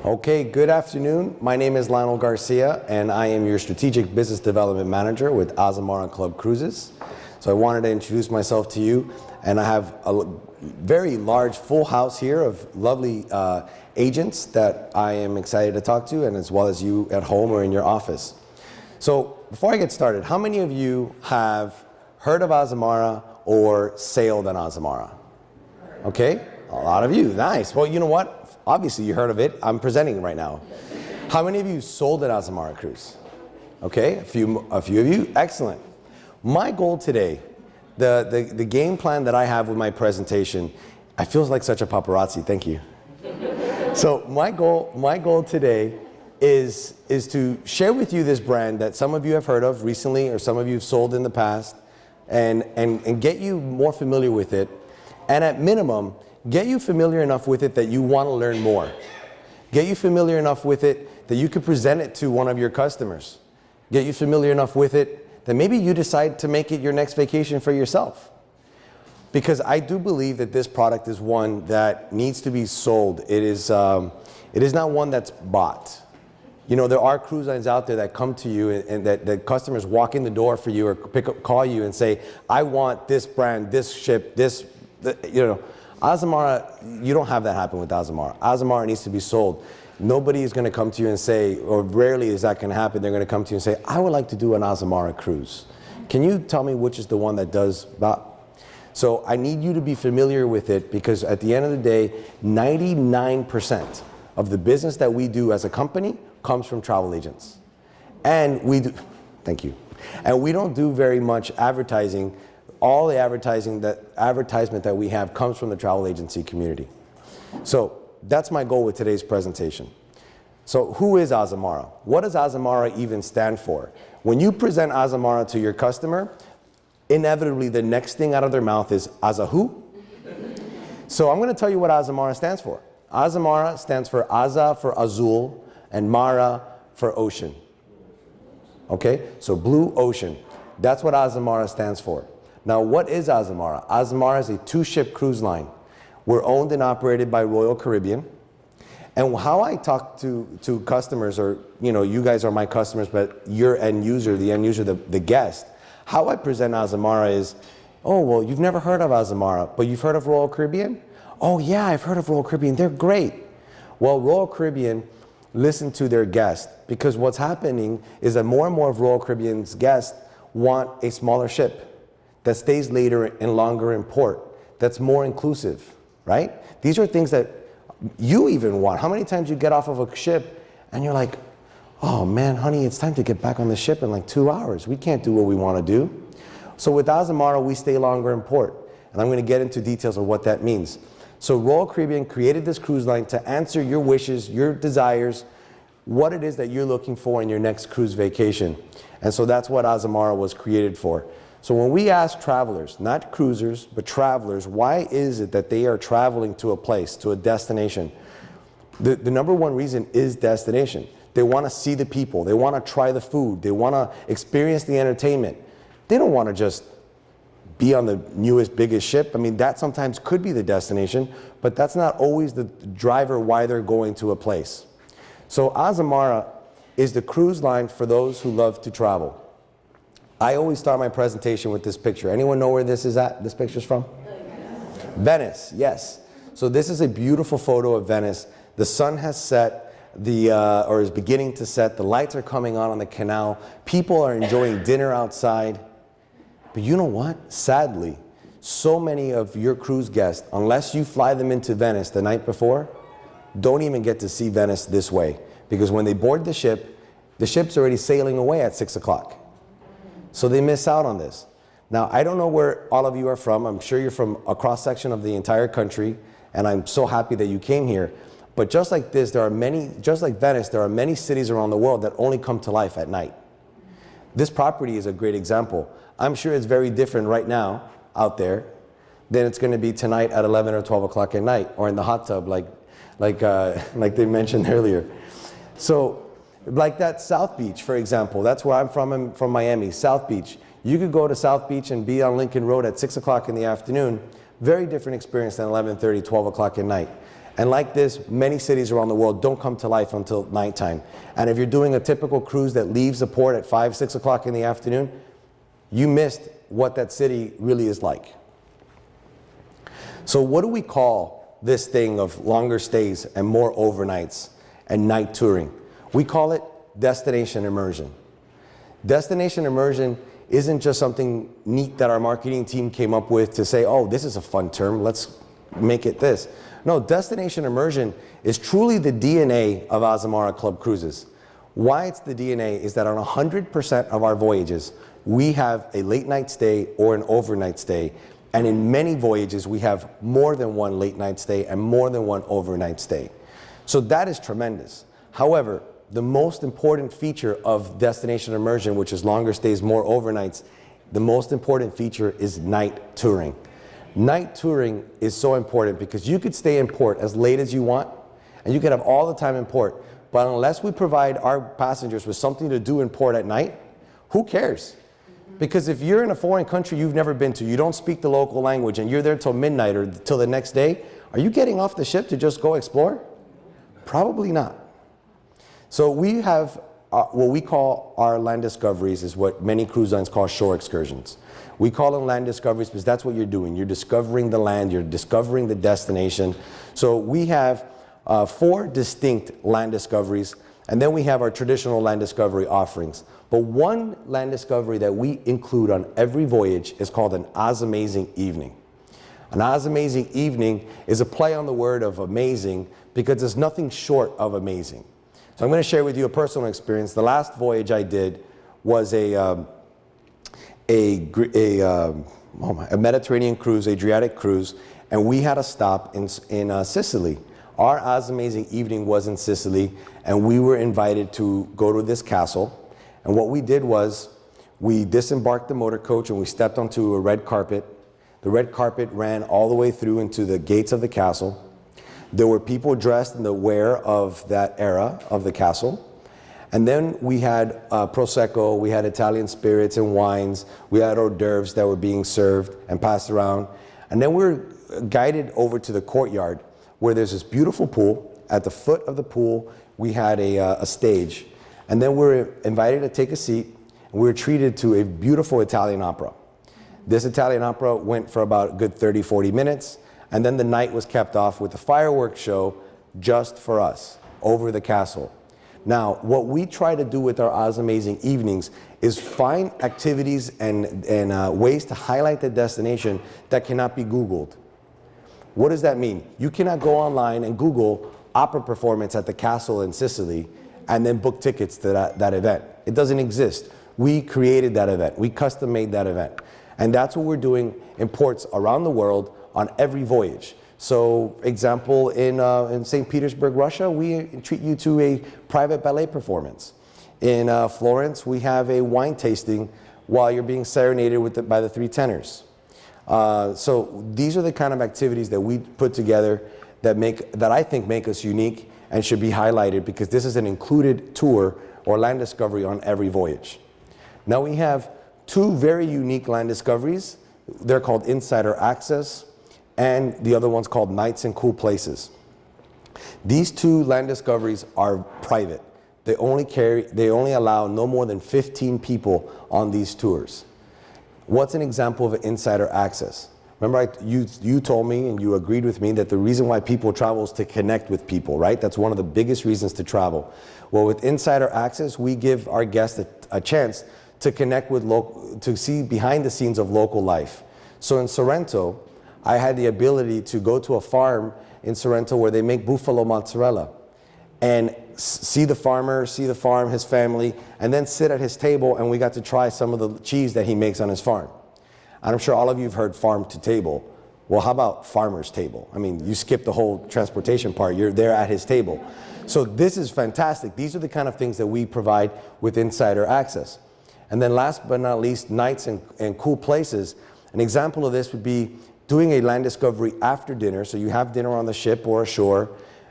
Okay, good afternoon. My name is Lionel Garcia, and I am your Strategic Business Development Manager with Azamara Club Cruises. So I wanted to introduce myself to you, and I have a very large full house here of lovely agents that I am excited to talk to, and as well as you at home or in your office. So before I get started, how many of you have heard of Azamara or sailed on Azamara? Okay, a lot of you, nice. Well, you know what? Obviously you heard of it, I'm presenting right now. How many of you sold an Azamara cruise? Okay, a few of you, excellent. My goal today, the game plan that I have with my presentation, I feel like such a paparazzi, thank you. So my goal today is to share with you this brand that some of you have heard of recently or some of you have sold in the past and get you more familiar with it, and at minimum, get you familiar enough with it that you want to learn more. Get you familiar enough with it that you could present it to one of your customers. Get you familiar enough with it that maybe you decide to make it your next vacation for yourself. Because I do believe that this product is one that needs to be sold. It is not one that's bought. You know, there are cruise lines out there that come to you and that customers walk in the door for you or call you and say, I want this brand, this ship, you know. Azamara, you don't have that happen with Azamara. Azamara needs to be sold. Nobody is going to come to you and say, or rarely is that going to happen, they're going to come to you and say, I would like to do an Azamara cruise. Can you tell me which is the one that does that? So I need you to be familiar with it, because at the end of the day, 99% of the business that we do as a company comes from travel agents. And we do, thank you. And we don't do very much advertising. All the advertisement that we have comes from the travel agency community. So that's my goal with today's presentation. So who is Azamara? What does Azamara even stand for? When you present Azamara to your customer, inevitably the next thing out of their mouth is Aza who? So I'm going to tell you what Azamara stands for. Azamara stands for Aza for Azul and Mara for ocean. Okay, so blue ocean. That's what Azamara stands for. Now, what is Azamara? Azamara is a two-ship cruise line. We're owned and operated by Royal Caribbean. And how I talk to customers, or you know, you guys are my customers, but your end user, the guest, how I present Azamara is, oh, well, you've never heard of Azamara, but you've heard of Royal Caribbean? Oh, yeah, I've heard of Royal Caribbean. They're great. Well, Royal Caribbean listen to their guests, because what's happening is that more and more of Royal Caribbean's guests want a smaller ship that stays later and longer in port, that's more inclusive, right? These are things that you even want. How many times you get off of a ship and you're like, oh man, honey, it's time to get back on the ship in like 2 hours. We can't do what we want to do. So with Azamara, we stay longer in port. And I'm going to get into details of what that means. So Royal Caribbean created this cruise line to answer your wishes, your desires, what it is that you're looking for in your next cruise vacation. And so that's what Azamara was created for. So when we ask travelers, not cruisers, but travelers, why is it that they are traveling to a place, to a destination? The number one reason is destination. They want to see the people. They want to try the food. They want to experience the entertainment. They don't want to just be on the newest, biggest ship. I mean, that sometimes could be the destination, but that's not always the driver why they're going to a place. So Azamara is the cruise line for those who love to travel. I always start my presentation with this picture. Anyone know where this is at? This picture's from? Venice, yes. So this is a beautiful photo of Venice. The sun has set, or is beginning to set. The lights are coming on the canal. People are enjoying dinner outside. But you know what? Sadly, so many of your cruise guests, unless you fly them into Venice the night before, don't even get to see Venice this way. Because when they board the ship's already sailing away at 6 o'clock. So they miss out on this. Now, I don't know where all of you are from. I'm sure you're from a cross-section of the entire country, and I'm so happy that you came here. But just like this, just like Venice, there are many cities around the world that only come to life at night. This property is a great example. I'm sure it's very different right now out there than it's going to be tonight at 11 or 12 o'clock at night, or in the hot tub like they mentioned earlier. So, like that South Beach, for example, that's where I'm from Miami, South Beach. You could go to South Beach and be on Lincoln Road at 6 o'clock in the afternoon. Very different experience than 11:30, 12 o'clock at night. And like this, many cities around the world don't come to life until nighttime. And if you're doing a typical cruise that leaves the port at 5, 6 o'clock in the afternoon, you missed what that city really is like. So what do we call this thing of longer stays and more overnights and night touring? We call it destination immersion. Destination immersion isn't just something neat that our marketing team came up with to say, oh, this is a fun term, let's make it this. No, destination immersion is truly the DNA of Azamara Club Cruises. Why it's the DNA is that on 100% of our voyages, we have a late night stay or an overnight stay. And in many voyages, we have more than one late night stay and more than one overnight stay. So that is tremendous. However, the most important feature of destination immersion, which is longer stays, more overnights, the most important feature is night touring. Night touring is so important because you could stay in port as late as you want, and you could have all the time in port, but unless we provide our passengers with something to do in port at night, who cares? Because if you're in a foreign country you've never been to, you don't speak the local language, and you're there till midnight or till the next day, are you getting off the ship to just go explore? Probably not. So we have what we call our land discoveries is what many cruise lines call shore excursions. We call them land discoveries because that's what you're doing. You're discovering the land, you're discovering the destination. So we have 4 distinct land discoveries, and then we have our traditional land discovery offerings. But one land discovery that we include on every voyage is called an Azamazing Evening. An Azamazing Evening is a play on the word of amazing because there's nothing short of amazing. So I'm going to share with you a personal experience. The last voyage I did was a Mediterranean cruise, Adriatic cruise, and we had a stop in Sicily. Our Azamazing Evening was in Sicily, and we were invited to go to this castle. And what we did was we disembarked the motor coach and we stepped onto a red carpet. The red carpet ran all the way through into the gates of the castle. There were people dressed in the wear of that era of the castle. And then we had Prosecco, we had Italian spirits and wines, we had hors d'oeuvres that were being served and passed around. And then we were guided over to the courtyard where there's this beautiful pool. At the foot of the pool, we had a stage. And then we were invited to take a seat, and we were treated to a beautiful Italian opera. This Italian opera went for about a good 30, 40 minutes. And then the night was kept off with a fireworks show just for us over the castle. Now, what we try to do with our Azamazing Evenings is find activities and ways to highlight the destination that cannot be Googled. What does that mean? You cannot go online and Google opera performance at the castle in Sicily and then book tickets to that event. It doesn't exist. We created that event. We custom made that event. And that's what we're doing in ports around the world on every voyage. So, example, in St. Petersburg, Russia, we treat you to a private ballet performance. In Florence, we have a wine tasting while you're being serenaded by the 3 tenors. So these are the kind of activities that we put together that I think make us unique and should be highlighted because this is an included tour or land discovery on every voyage. Now we have 2 very unique land discoveries. They're called Insider Access, and the other one's called Nights in Cool Places. These 2 land discoveries are private. They only allow no more than 15 people on these tours. What's an example of Insider Access? Remember, you told me and you agreed with me that the reason why people travel is to connect with people, right? That's one of the biggest reasons to travel. Well, with Insider Access, we give our guests a chance to connect with to see behind the scenes of local life. So in Sorrento, I had the ability to go to a farm in Sorrento where they make buffalo mozzarella and see the farmer, see the farm, his family, and then sit at his table, and we got to try some of the cheese that he makes on his farm. And I'm sure all of you have heard farm to table. Well, how about farmer's table? I mean, you skip the whole transportation part. You're there at his table. So this is fantastic. These are the kind of things that we provide with Insider Access. And then last but not least, Nights in Cool Places. An example of this would be doing a land discovery after dinner. So you have dinner on the ship or ashore,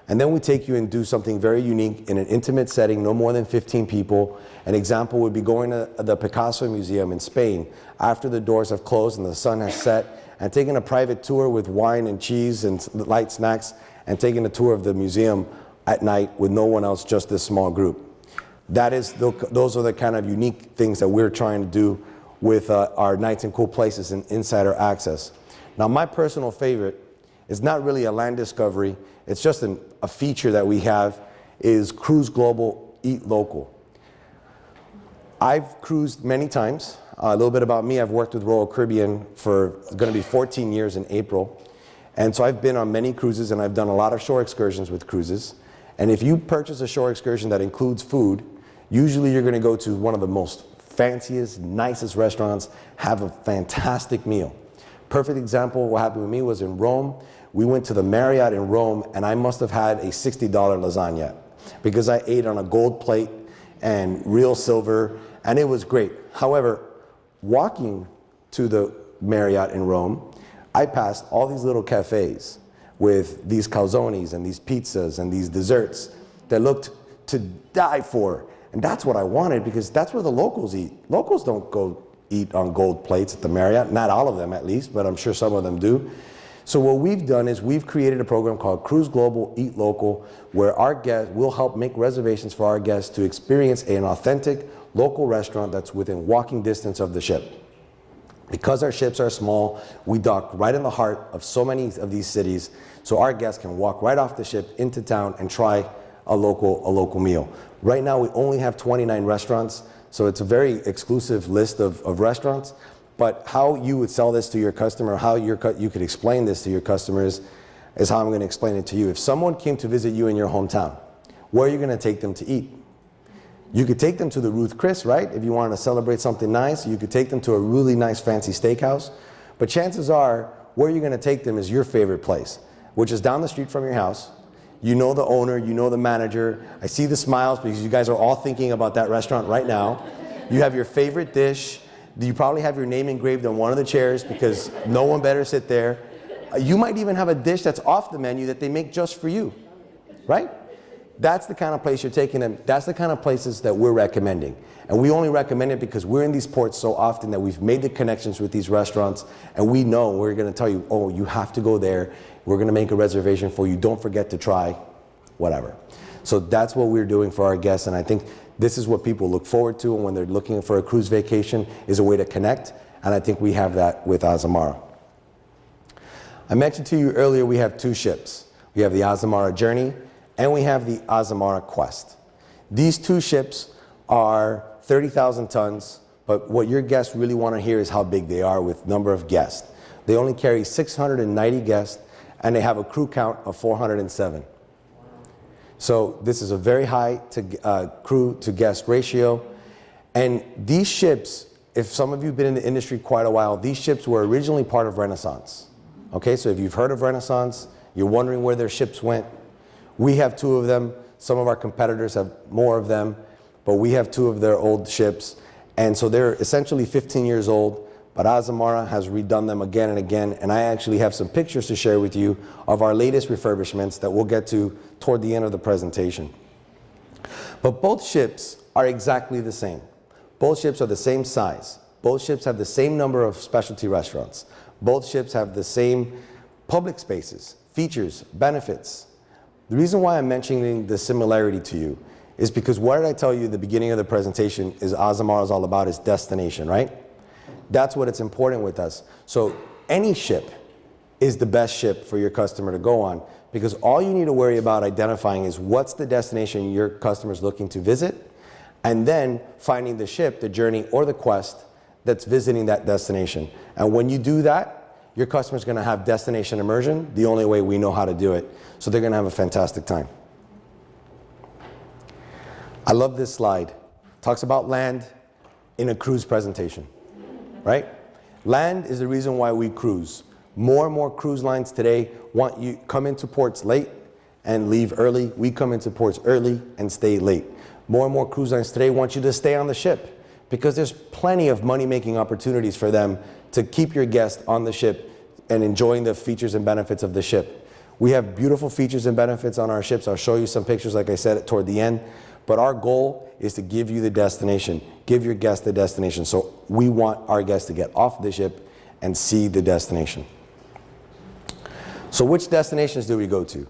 and then we take you and do something very unique in an intimate setting, no more than 15 people. An example would be going to the Picasso Museum in Spain after the doors have closed and the sun has set, and taking a private tour with wine and cheese and light snacks, and taking a tour of the museum at night with no one else, just this small group. Those are the kind of unique things that we're trying to do with our Nights in Cool Places and Insider Access. Now, my personal favorite is not really a land discovery, it's just a feature that we have, is Cruise Global, Eat Local. I've cruised many times. A little bit about me, I've worked with Royal Caribbean for going to be 14 years in April. And so I've been on many cruises, and I've done a lot of shore excursions with cruises. And if you purchase a shore excursion that includes food, usually you're going to go to one of the most fanciest, nicest restaurants, have a fantastic meal. Perfect example of what happened with me was in Rome. We went to the Marriott in Rome, and I must have had a $60 lasagna because I ate on a gold plate and real silver, and it was great. However, walking to the Marriott in Rome, I passed all these little cafes with these calzones and these pizzas and these desserts that looked to die for. And that's what I wanted, because that's where the locals eat. Locals don't go eat on gold plates at the Marriott, not all of them at least, but I'm sure some of them do. So what we've done is we've created a program called Cruise Global, Eat Local, where our guests will help make reservations for our guests to experience an authentic local restaurant that's within walking distance of the ship. Because our ships are small, we dock right in the heart of so many of these cities, so our guests can walk right off the ship into town and try a local meal. Right now we only have 29 restaurants, so it's a very exclusive list of restaurants. But how you would sell this to your customer, how you could explain this to your customers, is how I'm going to explain it to you. If someone came to visit you in your hometown, where are you going to take them to eat? You could take them to the Ruth Chris, right? If you wanted to celebrate something nice, you could take them to a really nice fancy steakhouse. But chances are, where you're going to take them is your favorite place, which is down the street from your house. You know the owner, you know the manager. I see the smiles because you guys are all thinking about that restaurant right now. You have your favorite dish. You probably have your name engraved on one of the chairs because no one better sit there. You might even have a dish that's off the menu that they make just for you, right? That's the kind of place you're taking them. That's the kind of places that we're recommending. And we only recommend it because we're in these ports so often that we've made the connections with these restaurants, and we know we're going to tell you, oh, you have to go there. We're going to make a reservation for you. Don't forget to try whatever. So that's what we're doing for our guests, and I think this is what people look forward to when they're looking for a cruise vacation, is a way to connect, and I think we have that with Azamara. I mentioned to you earlier we have two ships. We have the Azamara Journey, and we have the Azamara Quest. These two ships are 30,000 tons, but what your guests really want to hear is how big they are with number of guests. They only carry 690 guests, and they have a crew count of 407. So this is a very high crew to guest ratio. And these ships, if some of you have been in the industry quite a while, these ships were originally part of Renaissance. Okay, so if you've heard of Renaissance, you're wondering where their ships went. We have two of them. Some of our competitors have more of them, but we have two of their old ships. And so they're essentially 15 years old, but Azamara has redone them again and again. And I actually have some pictures to share with you of our latest refurbishments that we'll get to toward the end of the presentation. But both ships are exactly the same. Both ships are the same size. Both ships have the same number of specialty restaurants. Both ships have the same public spaces, features, benefits. The reason why I'm mentioning the similarity to you is because what did I tell you at the beginning of the presentation is Azamara is all about is destination, right? That's what it's important with us. So any ship is the best ship for your customer to go on, because all you need to worry about identifying is what's the destination your customer is looking to visit, and then finding the ship, the journey, or the quest that's visiting that destination. And when you do that, your customer's going to have destination immersion, the only way we know how to do it. So they're going to have a fantastic time. I love this slide. It talks about land in a cruise presentation, right? Land is the reason why we cruise. More and more cruise lines today want you come into ports late and leave early. We come into ports early and stay late. More and more cruise lines today want you to stay on the ship because there's plenty of money-making opportunities for them to keep your guest on the ship and enjoying the features and benefits of the ship. We have beautiful features and benefits on our ships. I'll show you some pictures, like I said, toward the end. But our goal is to give you the destination, give your guest the destination. So we want our guests to get off the ship and see the destination. So which destinations do we go to?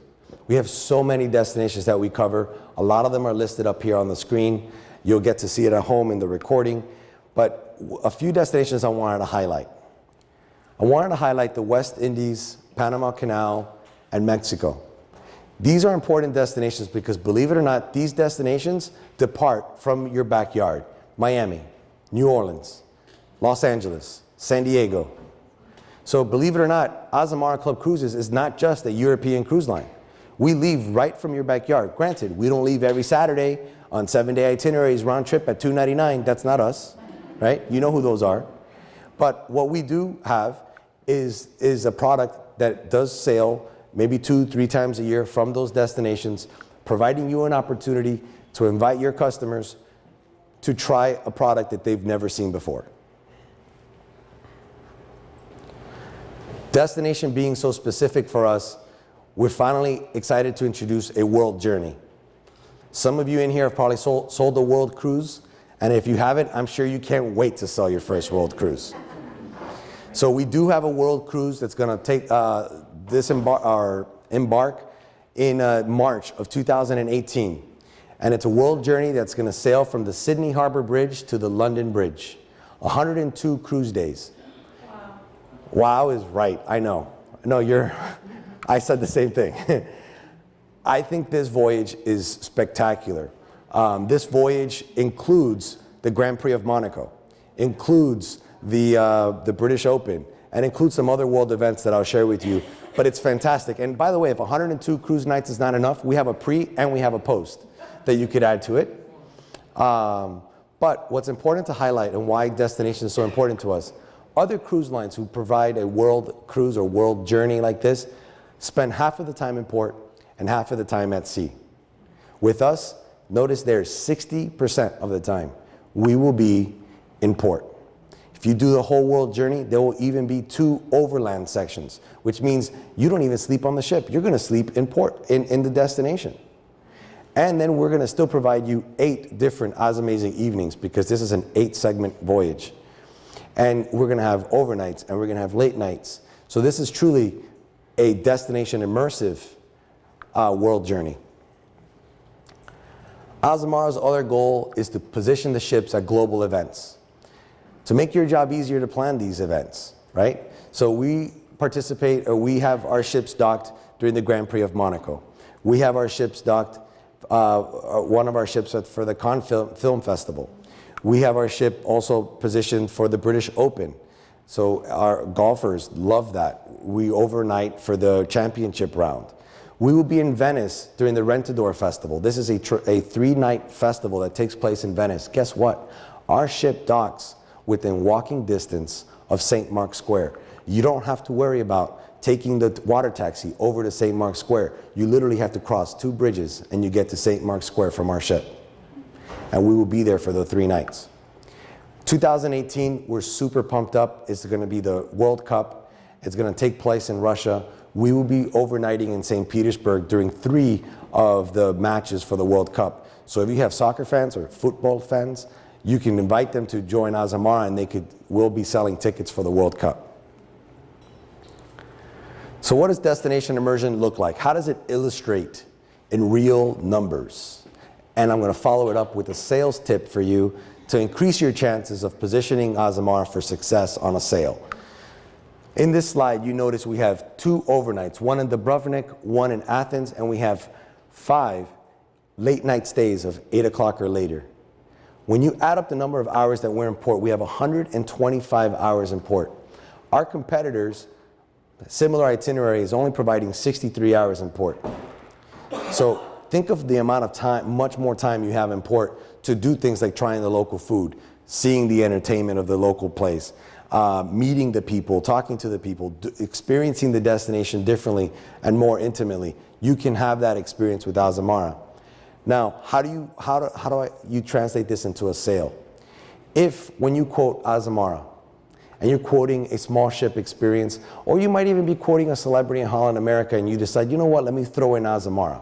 We have so many destinations that we cover. A lot of them are listed up here on the screen. You'll get to see it at home in the recording. But a few destinations I wanted to highlight. I wanted to highlight the West Indies, Panama Canal, and Mexico. These are important destinations because, believe it or not, these destinations depart from your backyard. Miami, New Orleans, Los Angeles, San Diego. So believe it or not, Azamara Club Cruises is not just a European cruise line. We leave right from your backyard. Granted, we don't leave every Saturday on 7-day itineraries, round trip at $299. That's not us, right? You know who those are. But what we do have is a product that does sail maybe 2-3 times a year from those destinations, providing you an opportunity to invite your customers to try a product that they've never seen before. Destination being so specific for us, we're finally excited to introduce a world journey. Some of you in here have probably sold a world cruise, and if you haven't, I'm sure you can't wait to sell your first world cruise. So we do have a world cruise that's going to take embark in March of 2018. And it's a world journey that's going to sail from the Sydney Harbor Bridge to the London Bridge. 102 cruise days. Wow. Wow is right, I know. No, I said the same thing. I think this voyage is spectacular. This voyage includes the Grand Prix of Monaco, includes the British Open, and includes some other world events that I'll share with you. But it's fantastic. And by the way, if 102 cruise nights is not enough, we have a pre and we have a post that you could add to it. But what's important to highlight and why destination is so important to us, other cruise lines who provide a world cruise or world journey like this spend half of the time in port and half of the time at sea. With us, notice there's 60% of the time we will be in port. If you do the whole world journey, there will even be 2 overland sections, which means you don't even sleep on the ship. You're going to sleep in port, in the destination. And then we're going to still provide you 8 different Azamazing evenings because this is an 8-segment voyage. And we're going to have overnights and we're going to have late nights. So this is truly a destination immersive world journey. Azamara's other goal is to position the ships at global events, to make your job easier to plan these events, right? So we participate, or we have our ships docked during the Grand Prix of Monaco. We have our ships docked, one of our ships for the Cannes Film Festival. We have our ship also positioned for the British Open. So our golfers love that. We overnight for the championship round. We will be in Venice during the Rentador Festival. This is a 3-night festival that takes place in Venice. Guess what? Our ship docks within walking distance of St. Mark's Square. You don't have to worry about taking the water taxi over to St. Mark's Square. You literally have to cross 2 bridges and you get to St. Mark's Square from our ship. And we will be there for the 3 nights. 2018, we're super pumped up. It's going to be the World Cup. It's going to take place in Russia. We will be overnighting in St. Petersburg during 3 of the matches for the World Cup. So if you have soccer fans or football fans, you can invite them to join Azamara and we'll be selling tickets for the World Cup. So what does destination immersion look like? How does it illustrate in real numbers? And I'm going to follow it up with a sales tip for you to increase your chances of positioning Azamara for success on a sail. In this slide, you notice we have 2 overnights, one in Dubrovnik, one in Athens, and we have 5 late night stays of 8 o'clock or later. When you add up the number of hours that we're in port, we have 125 hours in port. Our competitors, similar itinerary, is only providing 63 hours in port. So think of the amount of time, much more time you have in port to do things like trying the local food, seeing the entertainment of the local place, meeting the people, talking to the people, experiencing the destination differently and more intimately. You can have that experience with Azamara. Now, how do you translate this into a sale? If, when you quote Azamara, and you're quoting a small ship experience, or you might even be quoting a celebrity in Holland, America, and you decide, you know what, let me throw in Azamara.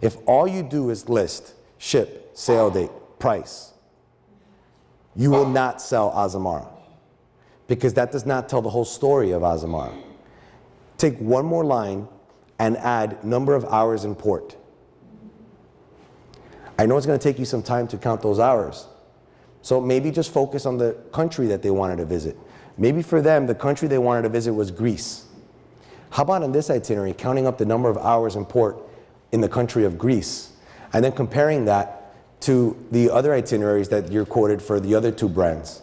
If all you do is list ship, sail date, price, you will not sell Azamara. because that does not tell the whole story of Azamara. Take one more line and add number of hours in port. I know it's going to take you some time to count those hours. So maybe just focus on the country that they wanted to visit. Maybe for them, the country they wanted to visit was Greece. How about in this itinerary, counting up the number of hours in port in the country of Greece, and then comparing that to the other itineraries that you're quoted for the other two brands.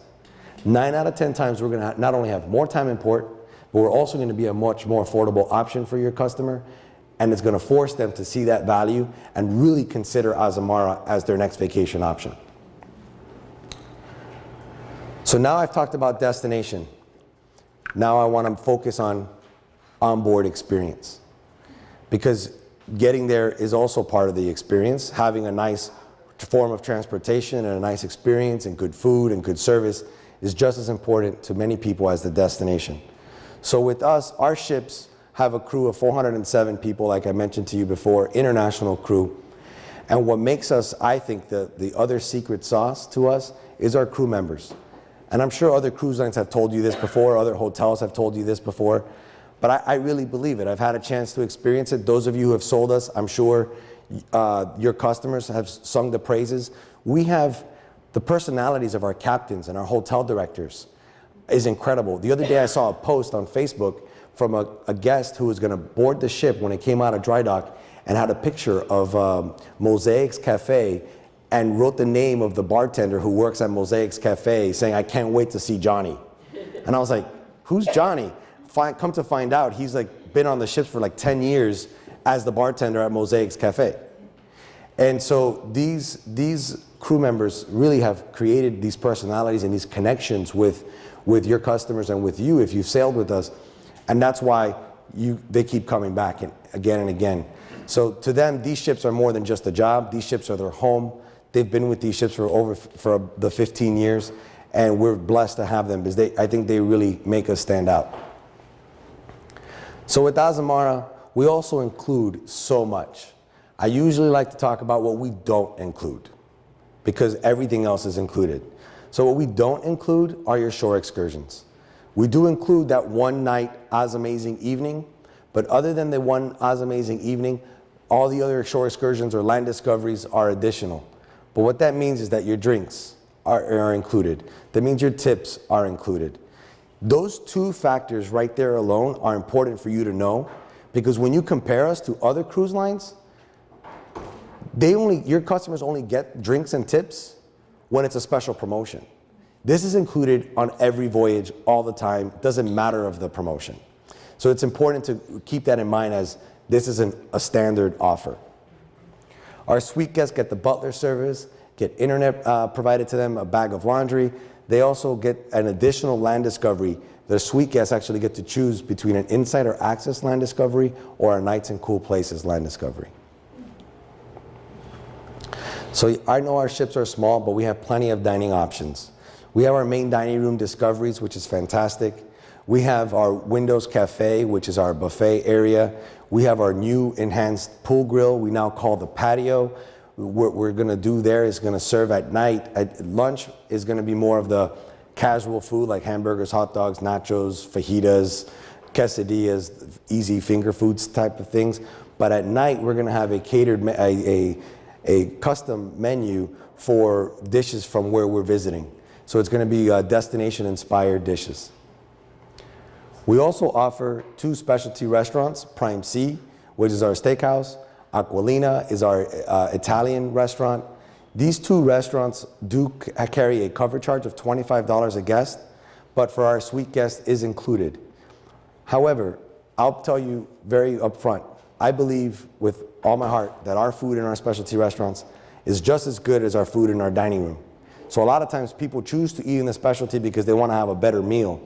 9 out of 10 times we're going to not only have more time in port, but we're also going to be a much more affordable option for your customer, and it's going to force them to see that value and really consider Azamara as their next vacation option. So now I've talked about destination. Now I want to focus on onboard experience, because getting there is also part of the experience. Having a nice form of transportation and a nice experience and good food and good service is just as important to many people as the destination. So with us, our ships have a crew of 407 people, like I mentioned to you before, international crew. And what makes us, I think, the other secret sauce to us is our crew members. And I'm sure other cruise lines have told you this before, other hotels have told you this before, but I really believe it. I've had a chance to experience it. Those of you who have sold us, I'm sure your customers have sung the praises. We have the personalities of our captains and our hotel directors is incredible. The other day I saw a post on Facebook from a guest who was going to board the ship when it came out of dry dock and had a picture of Mosaic's Cafe and wrote the name of the bartender who works at Mosaic's Cafe, saying, "I can't wait to see Johnny." And I was like, who's Johnny? Come to find out, he's like been on the ships for like 10 years as the bartender at Mosaic's Cafe. And so these crew members really have created these personalities and these connections with your customers and with you if you've sailed with us. And that's why they keep coming back again and again. So to them, these ships are more than just a job. These ships are their home. They've been with these ships for the 15 years, and we're blessed to have them because I think they really make us stand out. So with Azamara, we also include so much. I usually like to talk about what we don't include, because everything else is included. So what we don't include are your shore excursions. We do include that one night Azamazing evening, but other than the one Azamazing evening, all the other shore excursions or land discoveries are additional. But what that means is that your drinks are included. That means your tips are included. Those two factors right there alone are important for you to know, because when you compare us to other cruise lines, your customers only get drinks and tips when it's a special promotion. This is included on every voyage all the time. It doesn't matter of the promotion. So it's important to keep that in mind, as this isn't a standard offer. Our suite guests get the butler service, get internet provided to them, a bag of laundry. They also get an additional land discovery. The suite guests actually get to choose between an insider access land discovery or a nights and cool places land discovery. So I know our ships are small, but we have plenty of dining options. We have our main dining room discoveries, which is fantastic. We have our Windows Cafe, which is our buffet area. We have our new enhanced pool grill we now call the patio. What we're going to do there is going to serve at night. At lunch is going to be more of the casual food like hamburgers, hot dogs, nachos, fajitas, quesadillas, easy finger foods type of things. But at night we're going to have a catered, a custom menu for dishes from where we're visiting. So it's going to be destination-inspired dishes. We also offer 2 specialty restaurants, Prime C, which is our steakhouse. Aquilina is our Italian restaurant. These 2 restaurants do carry a cover charge of $25 a guest, but for our suite guests is included. However, I'll tell you very upfront, I believe with all my heart that our food in our specialty restaurants is just as good as our food in our dining room. So a lot of times people choose to eat in the specialty because they want to have a better meal.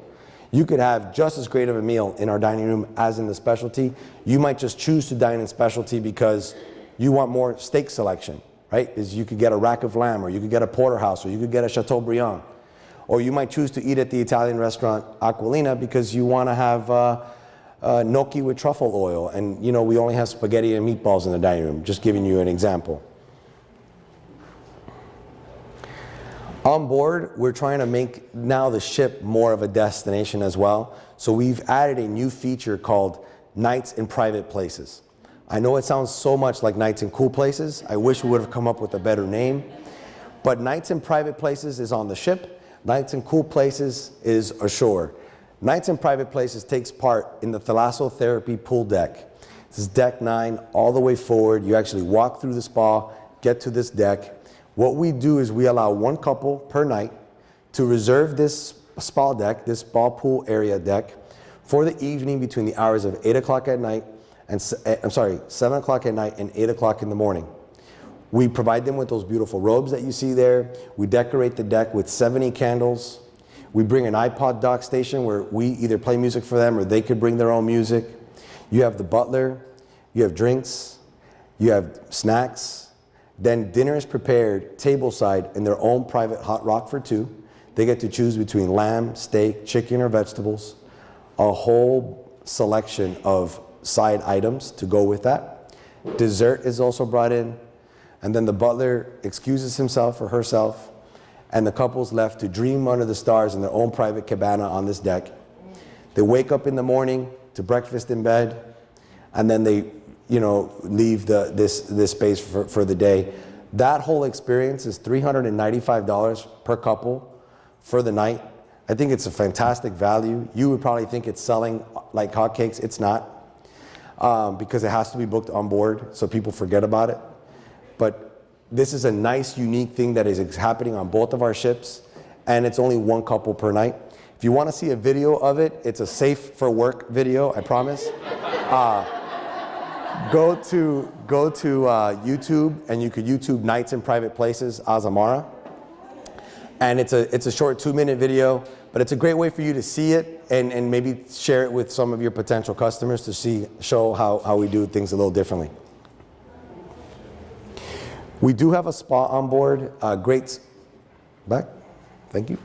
You could have just as great of a meal in our dining room as in the specialty. You might just choose to dine in specialty because you want more steak selection, right? Is you could get a rack of lamb, or you could get a porterhouse, or you could get a Chateaubriand. Or you might choose to eat at the Italian restaurant Aquilina because you want to have gnocchi with truffle oil, and you know we only have spaghetti and meatballs in the dining room. Just giving you an example. On board, we're trying to make now the ship more of a destination as well. So we've added a new feature called Nights in Private Places. I know it sounds so much like Nights in Cool Places. I wish we would have come up with a better name. But Nights in Private Places is on the ship. Nights in Cool Places is ashore. Nights in Private Places takes part in the thalassotherapy pool deck. This is deck 9 all the way forward. You actually walk through the spa, get to this deck. What we do is we allow one couple per night to reserve this spa deck, this spa pool area deck, for the evening between the hours of 8 o'clock at night and, 7 o'clock at night and 8 o'clock in the morning. We provide them with those beautiful robes that you see there. We decorate the deck with 70 candles. We bring an iPod dock station where we either play music for them or they could bring their own music. You have the butler, you have drinks, you have snacks. Then dinner is prepared tableside in their own private hot rock for two. They get to choose between lamb, steak, chicken, or vegetables. A whole selection of side items to go with that. Dessert is also brought in. And then the butler excuses himself or herself, and the couple's left to dream under the stars in their own private cabana on this deck. They wake up in the morning to breakfast in bed, and then they leave this space for the day. That whole experience is $395 per couple for the night. I think it's a fantastic value. You would probably think it's selling like hotcakes. It's not, because it has to be booked on board, so people forget about it. But this is a nice, unique thing that is happening on both of our ships, and it's only one couple per night. If you want to see a video of it, it's a safe for work video, I promise. Go to YouTube, and you could YouTube Nights in Private Places, Azamara. And it's a short 2-minute video, but it's a great way for you to see it and maybe share it with some of your potential customers to show how we do things a little differently. We do have a spa on board. Thank you.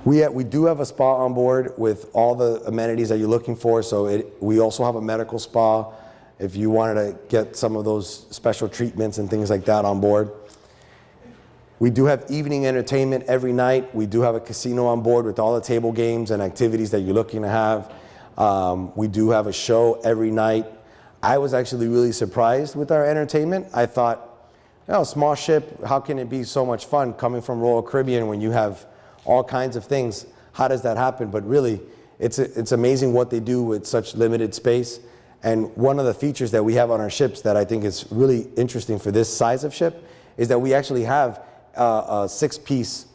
We do have a spa on board with all the amenities that you're looking for. So we also have a medical spa if you wanted to get some of those special treatments and things like that on board. We do have evening entertainment every night. We do have a casino on board with all the table games and activities that you're looking to have. We do have a show every night. I was actually really surprised with our entertainment. I thought, small ship, how can it be so much fun coming from Royal Caribbean when you have all kinds of things? How does that happen? But really, it's amazing what they do with such limited space. And one of the features that we have on our ships that I think is really interesting for this size of ship is that we actually have a 6-piece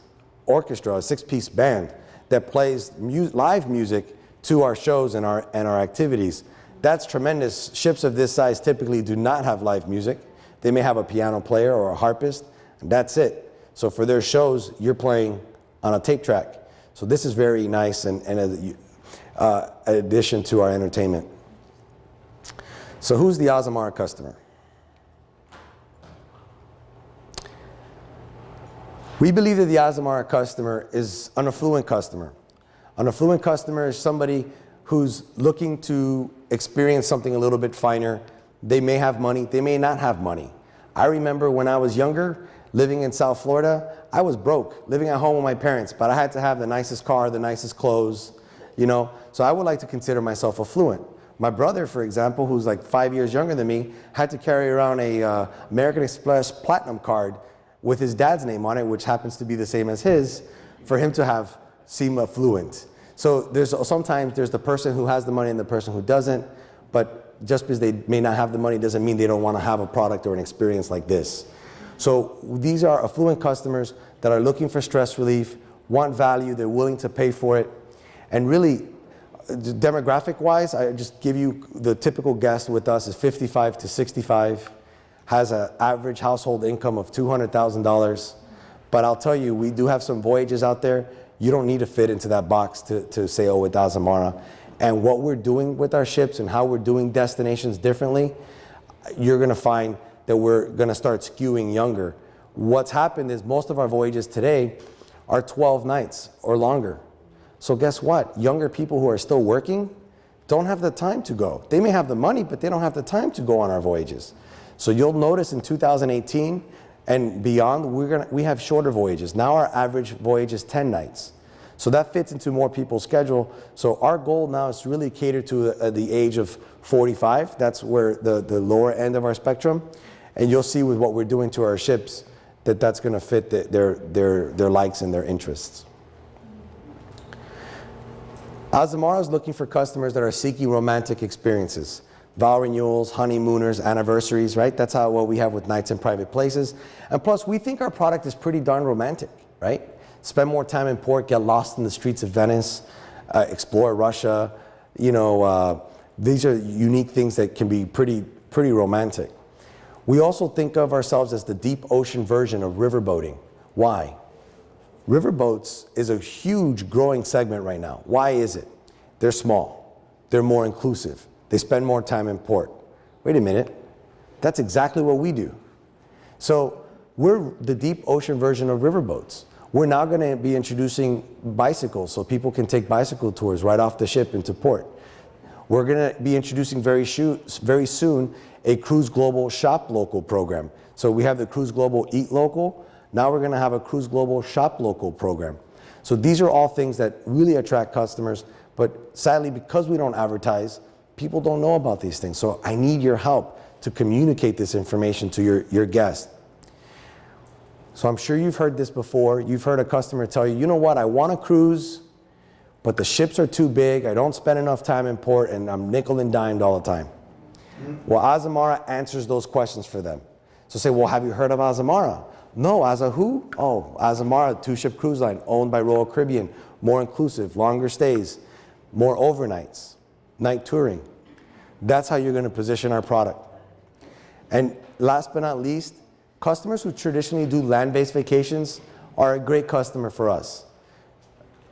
orchestra, a 6-piece band that plays live music to our shows and our activities. That's tremendous. Ships of this size typically do not have live music. They may have a piano player or a harpist, and that's it. So for their shows, you're playing on a tape track. So this is very nice and an addition to our entertainment. So who's the Azamara customer? We believe that the Azamara customer is an affluent customer. An affluent customer is somebody who's looking to experience something a little bit finer. They may have money, they may not have money. I remember when I was younger, living in South Florida, I was broke, living at home with my parents, but I had to have the nicest car, the nicest clothes, So I would like to consider myself affluent. My brother, for example, who's like 5 years younger than me, had to carry around a American Express Platinum card with his dad's name on it, which happens to be the same as his, for him to seem affluent. So sometimes there's the person who has the money and the person who doesn't, but just because they may not have the money doesn't mean they don't want to have a product or an experience like this. So these are affluent customers that are looking for stress relief, want value, they're willing to pay for it. And really, demographic-wise, I just give you the typical guest with us is 55 to 65, has an average household income of $200,000. But I'll tell you, we do have some voyages out there. You don't need to fit into that box to say, with Azamara. And what we're doing with our ships and how we're doing destinations differently, you're going to find that we're going to start skewing younger. What's happened is most of our voyages today are 12 nights or longer. So guess what? Younger people who are still working don't have the time to go. They may have the money, but they don't have the time to go on our voyages. So you'll notice in 2018, and beyond, we have shorter voyages. Now our average voyage is 10 nights. So that fits into more people's schedule. So our goal now is to really cater to the age of 45. That's where the lower end of our spectrum. And you'll see with what we're doing to our ships that that's going to fit their likes and their interests. Azamara is looking for customers that are seeking romantic experiences. Vow renewals, honeymooners, anniversaries, right? That's what we have with Nights in Private Places. And plus, we think our product is pretty darn romantic, right? Spend more time in port, get lost in the streets of Venice, explore Russia. You know, these are unique things that can be pretty romantic. We also think of ourselves as the deep ocean version of riverboating. Why? Riverboats is a huge growing segment right now. Why is it? They're small. They're more inclusive. They spend more time in port. Wait a minute. That's exactly what we do. So we're the deep ocean version of riverboats. We're now going to be introducing bicycles so people can take bicycle tours right off the ship into port. We're going to be introducing very soon a Cruise Global Shop Local program. So we have the Cruise Global Eat Local. Now we're going to have a Cruise Global Shop Local program. So these are all things that really attract customers, but sadly, because we don't advertise, people don't know about these things. So I need your help to communicate this information to your guests. So I'm sure you've heard this before. You've heard a customer tell you, you know what, I want to cruise, but the ships are too big, I don't spend enough time in port, and I'm nickel and dimed all the time. Well, Azamara answers those questions for them. So say, well, have you heard of Azamara? No, Asa who? Oh, Azamara, two-ship cruise line, owned by Royal Caribbean, more inclusive, longer stays, more overnights, night touring. That's how you're going to position our product. And last but not least, customers who traditionally do land-based vacations are a great customer for us.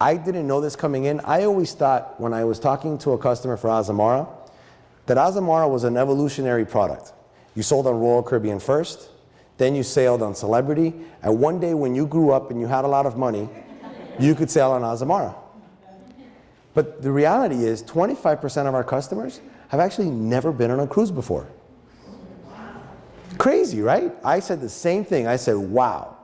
I didn't know this coming in. I always thought when I was talking to a customer for Azamara, that Azamara was an evolutionary product. You sold on Royal Caribbean first, then you sailed on Celebrity, and one day when you grew up and you had a lot of money, you could sail on Azamara. But the reality is 25% of our customers have actually never been on a cruise before. Crazy, right? I said the same thing. I said, wow,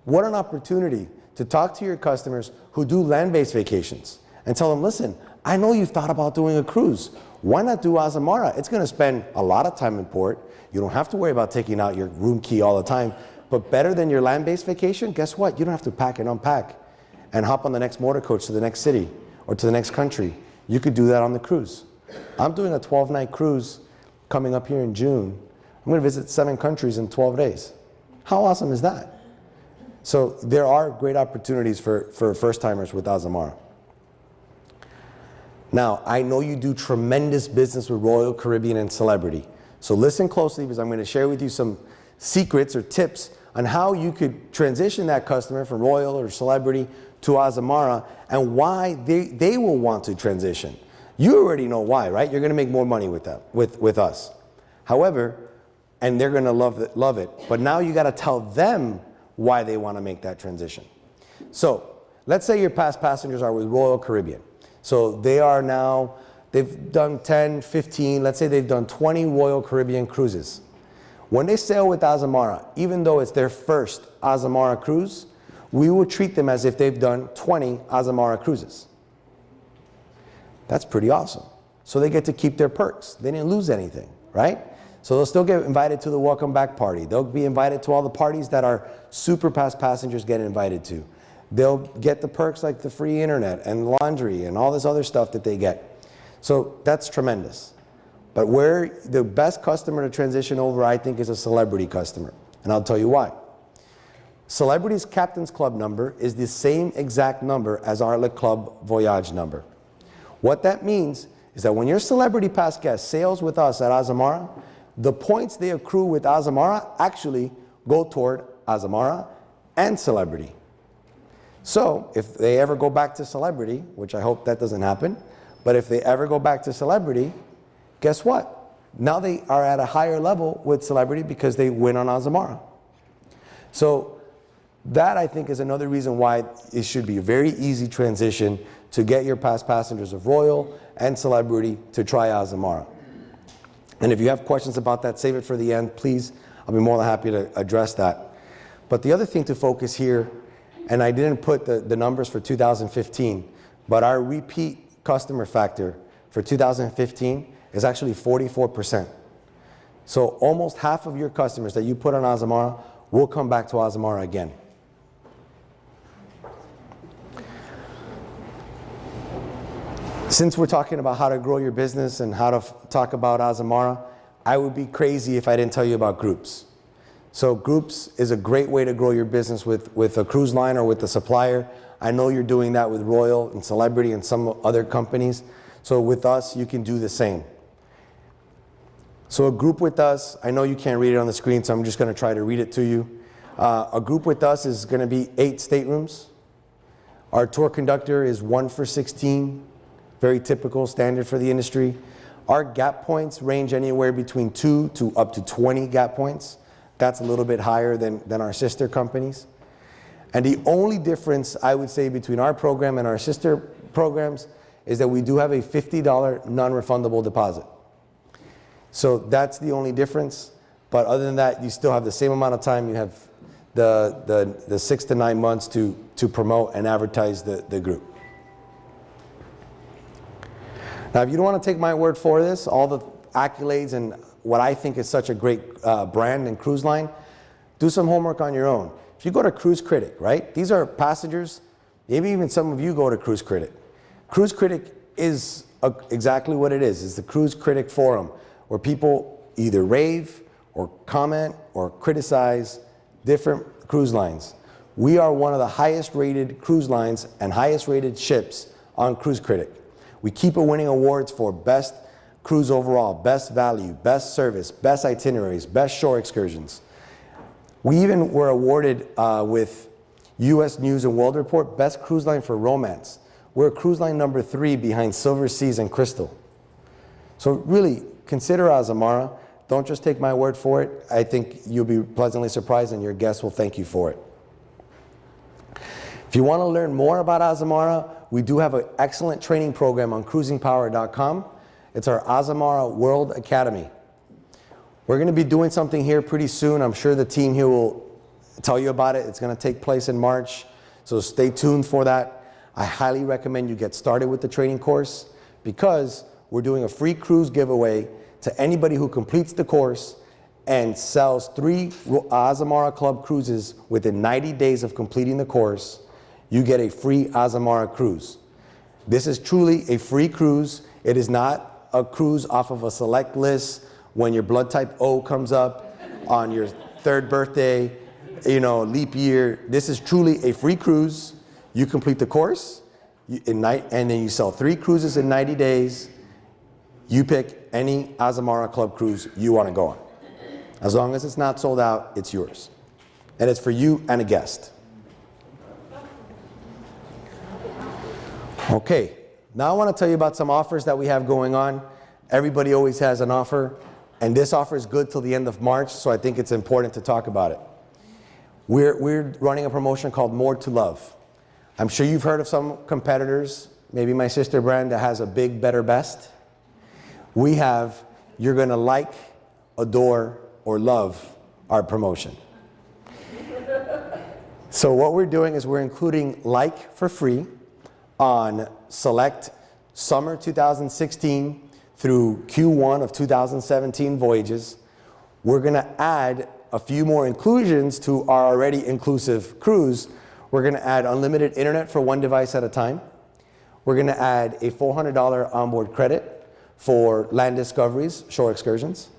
what an opportunity to talk to your customers who do land-based vacations and tell them, listen, I know you've thought about doing a cruise. Why not do Azamara? It's going to spend a lot of time in port. You don't have to worry about taking out your room key all the time. But better than your land-based vacation, guess what? You don't have to pack and unpack and hop on the next motor coach to the next city or to the next country. You could do that on the cruise. I'm doing a 12-night cruise coming up here in June. I'm going to visit 7 countries in 12 days. How awesome is that? So there are great opportunities for first-timers with Azamara. Now, I know you do tremendous business with Royal Caribbean and Celebrity. So listen closely because I'm going to share with you some secrets or tips on how you could transition that customer from Royal or Celebrity to Azamara and why they will want to transition. You already know why, right? You're going to make more money with them, with us. However, and they're going to love it. But now you got to tell them why they want to make that transition. So let's say your past passengers are with Royal Caribbean. So they are now, they've done 10, 15, let's say they've done 20 Royal Caribbean cruises. When they sail with Azamara, even though it's their first Azamara cruise, we will treat them as if they've done 20 Azamara cruises. That's pretty awesome. So they get to keep their perks. They didn't lose anything, right? So they'll still get invited to the welcome back party. They'll be invited to all the parties that our super pass passengers get invited to. They'll get the perks like the free internet and laundry and all this other stuff that they get. So that's tremendous. But where the best customer to transition over, I think, is a Celebrity customer. And I'll tell you why. Celebrity's Captain's Club number is the same exact number as our Le Club Voyage number. What that means is that when your Celebrity Pass guest sails with us at Azamara, the points they accrue with Azamara actually go toward Azamara and Celebrity. So if they ever go back to Celebrity, which I hope that doesn't happen, but if they ever go back to Celebrity, guess what? Now they are at a higher level with Celebrity because they win on Azamara. So that, I think, is another reason why it should be a very easy transition to get your past passengers of Royal and Celebrity to try Azamara. And if you have questions about that, save it for the end, please. I'll be more than happy to address that. But the other thing to focus here, and I didn't put the numbers for 2015, but our repeat customer factor for 2015 is actually 44%. So almost half of your customers that you put on Azamara will come back to Azamara again. Since we're talking about how to grow your business and how to talk about Azamara, I would be crazy if I didn't tell you about groups. So groups is a great way to grow your business with a cruise line or with a supplier. I know you're doing that with Royal and Celebrity and some other companies. So with us, you can do the same. So a group with us, I know you can't read it on the screen, so I'm just going to try to read it to you. A group with us is going to be 8 staterooms. Our tour conductor is 1 for 16. Very typical, standard for the industry. Our gap points range anywhere between 2 to up to 20 gap points. That's a little bit higher than our sister companies. And the only difference I would say between our program and our sister programs is that we do have a $50 non-refundable deposit. So that's the only difference. But other than that, you still have the same amount of time. You have the 6 to 9 months to promote and advertise the group. Now, if you don't want to take my word for this, all the accolades and what I think is such a great brand and cruise line, do some homework on your own. If you go to Cruise Critic, right? These are passengers. Maybe even some of you go to Cruise Critic. Cruise Critic is exactly what it is. It's the Cruise Critic forum where people either rave or comment or criticize different cruise lines. We are one of the highest rated cruise lines and highest rated ships on Cruise Critic. We keep winning awards for best cruise overall, best value, best service, best itineraries, best shore excursions. We even were awarded with U.S. News and World Report best cruise line for romance. We're cruise line number 3 behind Silver Seas and Crystal. So really, consider Azamara. Don't just take my word for it. I think you'll be pleasantly surprised and your guests will thank you for it. If you want to learn more about Azamara, we do have an excellent training program on cruisingpower.com. It's our Azamara World Academy. We're going to be doing something here pretty soon. I'm sure the team here will tell you about it. It's going to take place in March, so stay tuned for that. I highly recommend you get started with the training course because we're doing a free cruise giveaway to anybody who completes the course and sells 3 Azamara Club cruises within 90 days of completing the course. You get a free Azamara cruise. This is truly a free cruise. It is not a cruise off of a select list when your blood type O comes up on your 3rd birthday, leap year. This is truly a free cruise. You complete the course and then you sell 3 cruises in 90 days. You pick any Azamara Club cruise you want to go on. As long as it's not sold out, it's yours. And it's for you and a guest. Okay, now I want to tell you about some offers that we have going on. Everybody always has an offer, and this offer is good till the end of March, so I think it's important to talk about it. We're running a promotion called More to Love. I'm sure you've heard of some competitors, maybe my sister brand that has a big, better, best. We have, you're going to like, adore, or love our promotion. So what we're doing is we're including like for free on select summer 2016 through Q1 of 2017 voyages. We're going to add a few more inclusions to our already inclusive cruise. We're going to add unlimited internet for 1 device at a time. We're going to add a $400 onboard credit for land discoveries, shore excursions.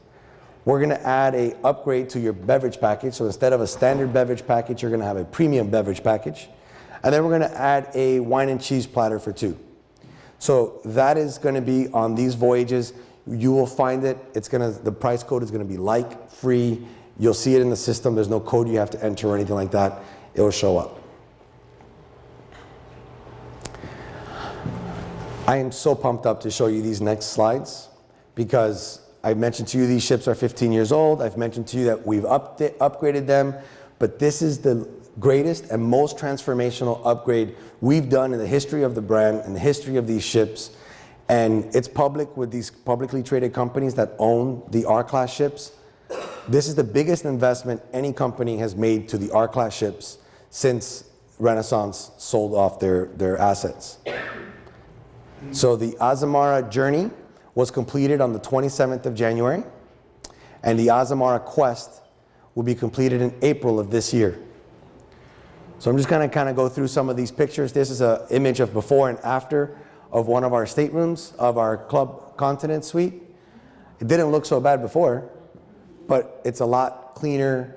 We're going to add an upgrade to your beverage package. So instead of a standard beverage package, you're going to have a premium beverage package. And then we're going to add a wine and cheese platter for 2. So that is going to be on these voyages. You will find it. The price code is going to be like free. You'll see it in the system. There's no code you have to enter or anything like that. It will show up. I am so pumped up to show you these next slides because I've mentioned to you these ships are 15 years old. I've mentioned to you that we've upgraded them, but this is the greatest and most transformational upgrade we've done in the history of the brand and the history of these ships. And it's public with these publicly traded companies that own the R-class ships. This is the biggest investment any company has made to the R-Class ships since Renaissance sold off their assets. So the Azamara journey was completed on the 27th of January, and the Azamara quest will be completed in April of this year. So I'm just going to kind of go through some of these pictures. This is an image of before and after of one of our staterooms of our Club Continent suite. It didn't look so bad before, but it's a lot cleaner,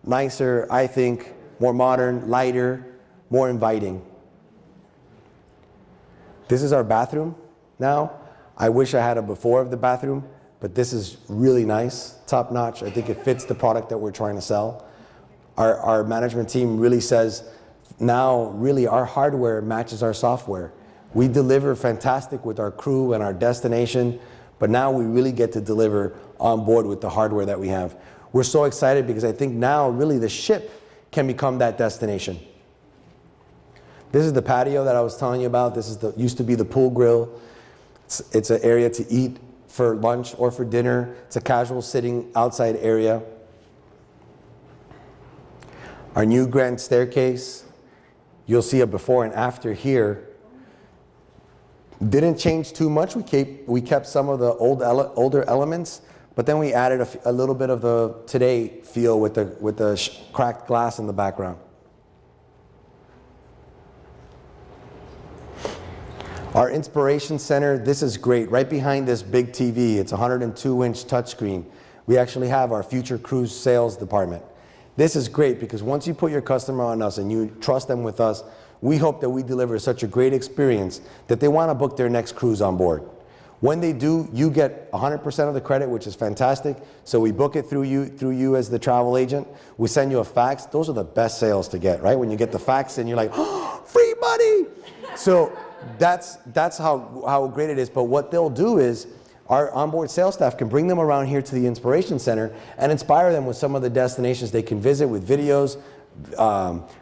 nicer, I think, more modern, lighter, more inviting. This is our bathroom now. I wish I had a before of the bathroom, but this is really nice, top notch. I think it fits the product that we're trying to sell. Our management team really says now really our hardware matches our software. We deliver fantastic with our crew and our destination, but now we really get to deliver on board with the hardware that we have. We're so excited because I think now really the ship can become that destination. This is the patio that I was telling you about. This is used to be the pool grill. It's an area to eat for lunch or for dinner. It's a casual sitting outside area. Our new grand staircase, you'll see a before and after here. Didn't change too much. We kept some of the older elements, but then we added a little bit of the today feel with the cracked glass in the background. Our Inspiration Center, this is great. Right behind this big TV, it's a 102-inch touchscreen. We actually have our future cruise sales department. This is great because once you put your customer on us and you trust them with us, we hope that we deliver such a great experience that they want to book their next cruise on board. When they do, you get 100% of the credit, which is fantastic. So we book it through you as the travel agent. We send you a fax. Those are the best sales to get, right? When you get the fax and you're like, oh, free money! So that's how great it is. But what they'll do is our onboard sales staff can bring them around here to the Inspiration Center and inspire them with some of the destinations they can visit with videos,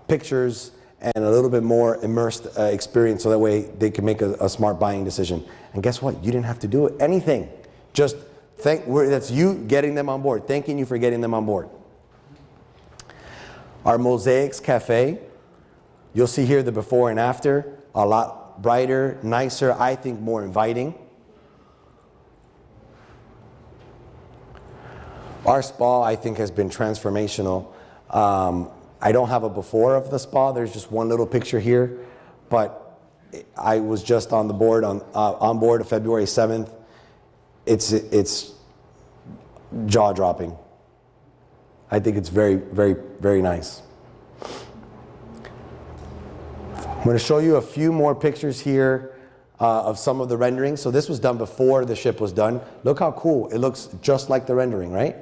pictures, and a little bit more immersed experience so that way they can make a smart buying decision. And guess what? You didn't have to do anything. Just that's you getting them on board, thanking you for getting them on board. Our Mosaics Cafe, you'll see here the before and after, a lot brighter, nicer, I think more inviting. Our spa, I think, has been transformational. I don't have a before of the spa. There's just one little picture here, but I was just on the board on board February 7th. It's jaw-dropping. I think it's very, very, very nice. I'm going to show you a few more pictures here of some of the renderings. So this was done before the ship was done. Look how cool. It looks just like the rendering, right?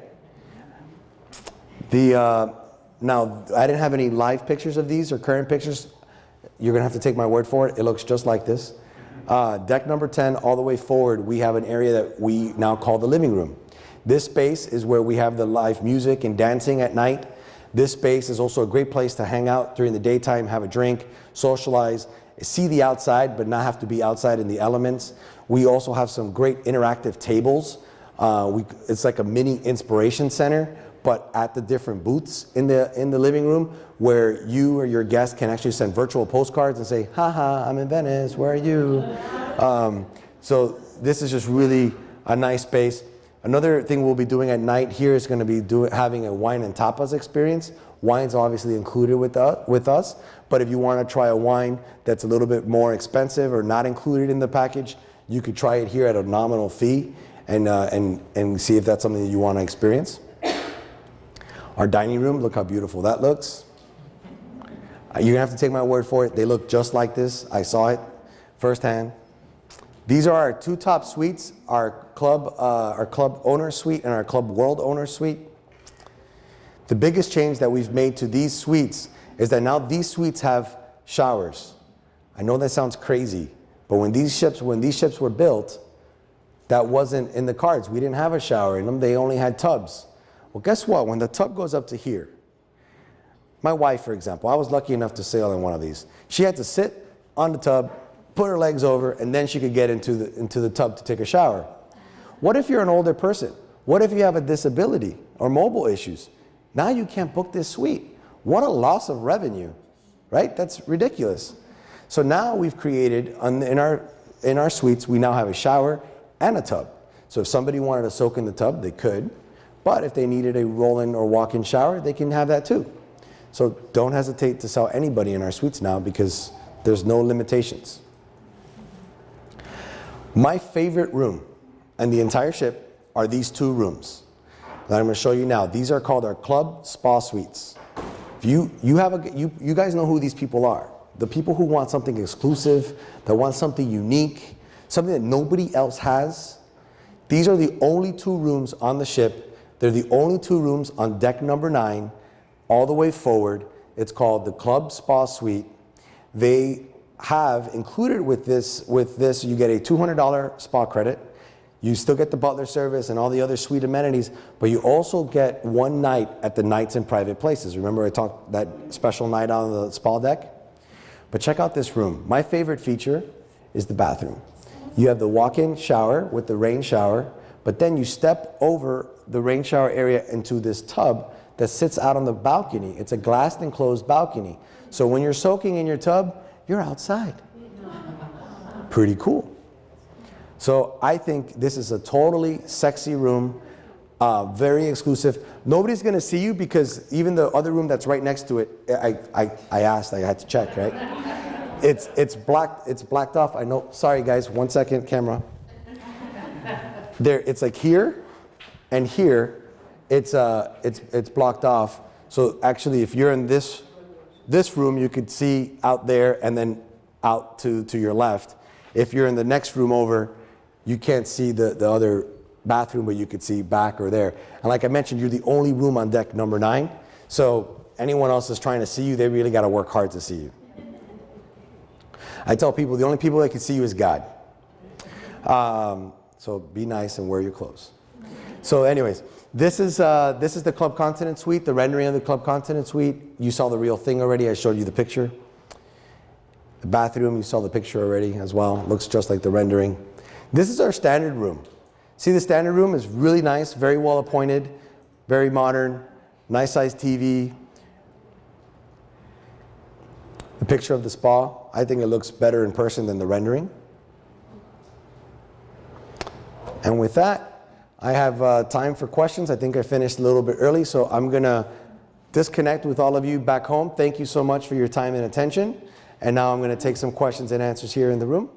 Now, I didn't have any live pictures of these or current pictures. You're going to have to take my word for it. It looks just like this. Deck number 10, all the way forward, we have an area that we now call the living room. This space is where we have the live music and dancing at night. This space is also a great place to hang out during the daytime, have a drink, socialize, see the outside, but not have to be outside in the elements. We also have some great interactive tables. It's like a mini inspiration center, but at the different booths in the living room where you or your guest can actually send virtual postcards and say, haha, I'm in Venice, where are you? So this is just really a nice space. Another thing we'll be doing at night here is going to be having a wine and tapas experience. Wine's obviously included with us, but if you want to try a wine that's a little bit more expensive or not included in the package, you could try it here at a nominal fee and see if that's something that you want to experience. Our dining room, look how beautiful that looks. You're going to have to take my word for it. They look just like this. I saw it firsthand. These are our two top suites, our club owner suite and our club world owner suite. The biggest change that we've made to these suites is that now these suites have showers. I know that sounds crazy, but when these ships were built, that wasn't in the cards. We didn't have a shower in them. They only had tubs. Well, guess what? When the tub goes up to here, my wife, for example, I was lucky enough to sail in one of these. She had to sit on the tub, put her legs over, and then she could get into the tub to take a shower. What if you're an older person? What if you have a disability? or mobile issues. Now you can't book this suite. What a loss of revenue, right? That's ridiculous. So now we've created, in our suites, we now have a shower and a tub. So if somebody wanted to soak in the tub, they could. But if they needed a roll-in or walk-in shower, they can have that too. So don't hesitate to sell anybody in our suites now because there's no limitations. My favorite room in the entire ship are these two rooms that I'm going to show you now. These are called our Club Spa Suites. If you guys know who these people are. The people who want something exclusive, that want something unique, something that nobody else has. These are the only two rooms on the ship. They're the only two rooms on deck number 9, all the way forward. It's called the Club Spa Suite. They have included with this, you get a $200 spa credit. You still get the butler service and all the other suite amenities, but you also get one night at the Nights in Private Places. Remember I talked that special night on the spa deck? But check out this room. My favorite feature is the bathroom. You have the walk-in shower with the rain shower, but then you step over the rain shower area into this tub that sits out on the balcony. It's a glassed enclosed balcony. So when you're soaking in your tub, you're outside. Pretty cool. So I think this is a totally sexy room, very exclusive. Nobody's gonna see you because even the other room that's right next to it, I asked, I had to check, right? It's blacked off. I know, sorry guys, 1 second, camera. There, it's like here and here, it's blocked off. So actually, if you're in this room, you could see out there and then out to your left. If you're in the next room over, you can't see the other bathroom, but you could see back or there. And like I mentioned, you're the only room on deck number 9. So anyone else is trying to see you, they really got to work hard to see you. I tell people the only people that can see you is God. So be nice and wear your clothes. So anyways, this is the Club Continent Suite, the rendering of the Club Continent Suite. You saw the real thing already. I showed you the picture. The bathroom, you saw the picture already as well. Looks just like the rendering. This is our standard room. See, the standard room is really nice, very well appointed, very modern, nice sized TV. The picture of the spa, I think it looks better in person than the rendering. And with that, I have time for questions. I think I finished a little bit early, so I'm gonna disconnect with all of you back home. Thank you so much for your time and attention. And now I'm gonna take some questions and answers here in the room.